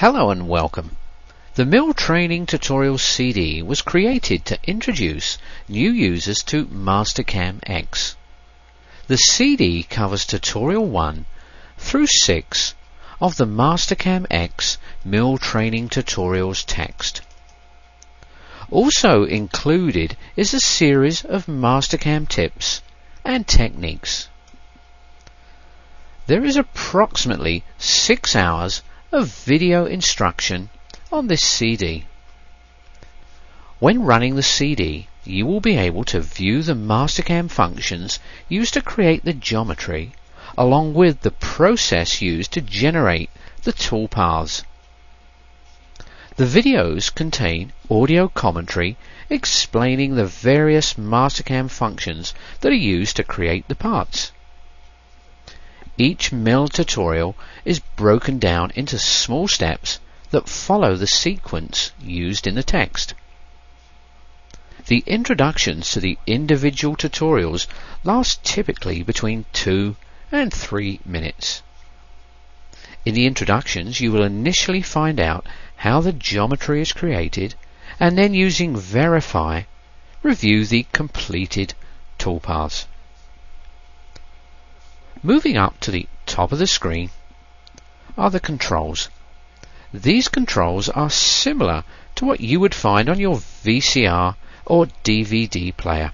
Hello and welcome. The Mill Training Tutorials CD was created to introduce new users to Mastercam X. The CD covers Tutorial 1 through 6 of the Mastercam X Mill Training Tutorials text. Also included is a series of Mastercam tips and techniques. There is approximately 6 hours of video instruction on this CD. When running the CD, you will be able to view the Mastercam functions used to create the geometry, along with the process used to generate the toolpaths. The videos contain audio commentary explaining the various Mastercam functions that are used to create the parts. Each mill tutorial is broken down into small steps that follow the sequence used in the text. The introductions to the individual tutorials last typically between 2 and 3 minutes. In the introductions, you will initially find out how the geometry is created, and then using Verify, review the completed toolpaths. Moving up to the top of the screen are the controls. These controls are similar to what you would find on your VCR or DVD player.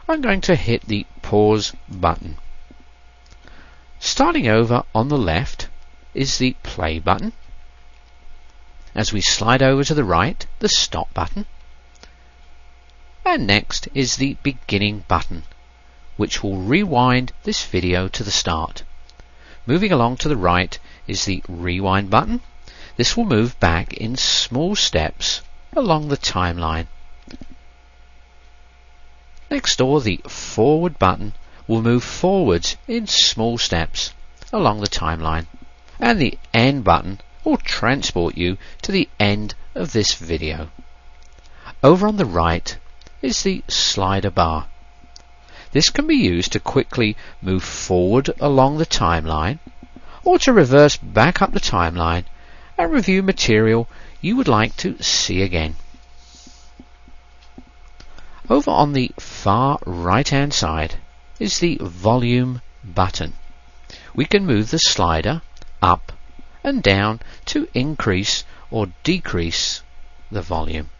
I'm going to hit the pause button. Starting over on the left is the play button. As we slide over to the right, the stop button. And next is the beginning button, which will rewind this video to the start. Moving along to the right is the rewind button. This will move back in small steps along the timeline. Next door, the forward button will move forwards in small steps along the timeline. And the end button will transport you to the end of this video. Over on the right is the slider bar. This can be used to quickly move forward along the timeline or to reverse back up the timeline and review material you would like to see again. Over on the far right hand side is the volume button. We can move the slider up and down to increase or decrease the volume.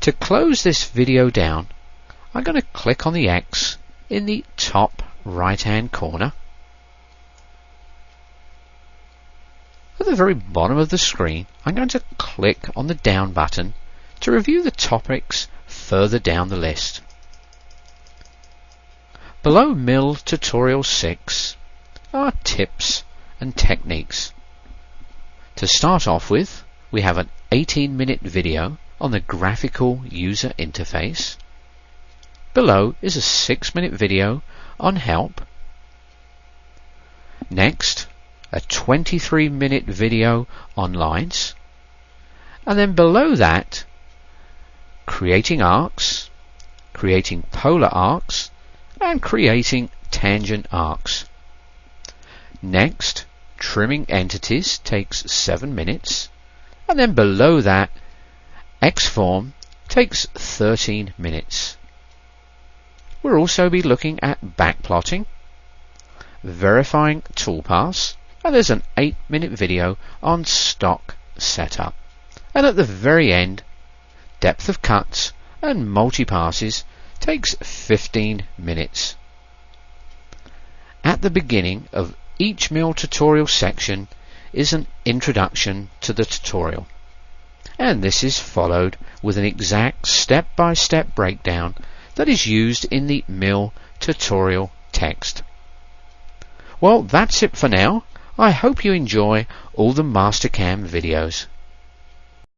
To close this video down, I'm going to click on the X in the top right hand corner. At the very bottom of the screen, I'm going to click on the down button to review the topics further down the list. Below Mill Tutorial 6 are tips and techniques. To start off with, we have an 18-minute video on the graphical user interface. Below is a 6-minute video on help. Next, a 23-minute video on lines. And then below that, creating arcs, creating polar arcs, and creating tangent arcs. Next, trimming entities takes 7 minutes. And then below that, Xform takes 13 minutes. We'll also be looking at backplotting, verifying toolpaths, and there's an 8-minute video on stock setup. And at the very end, depth of cuts and multi-passes takes 15 minutes. At the beginning of each mill tutorial section is an introduction to the tutorial, and this is followed with an exact step-by-step breakdown that is used in the mill tutorial text. Well, that's it for now. I hope you enjoy all the Mastercam videos.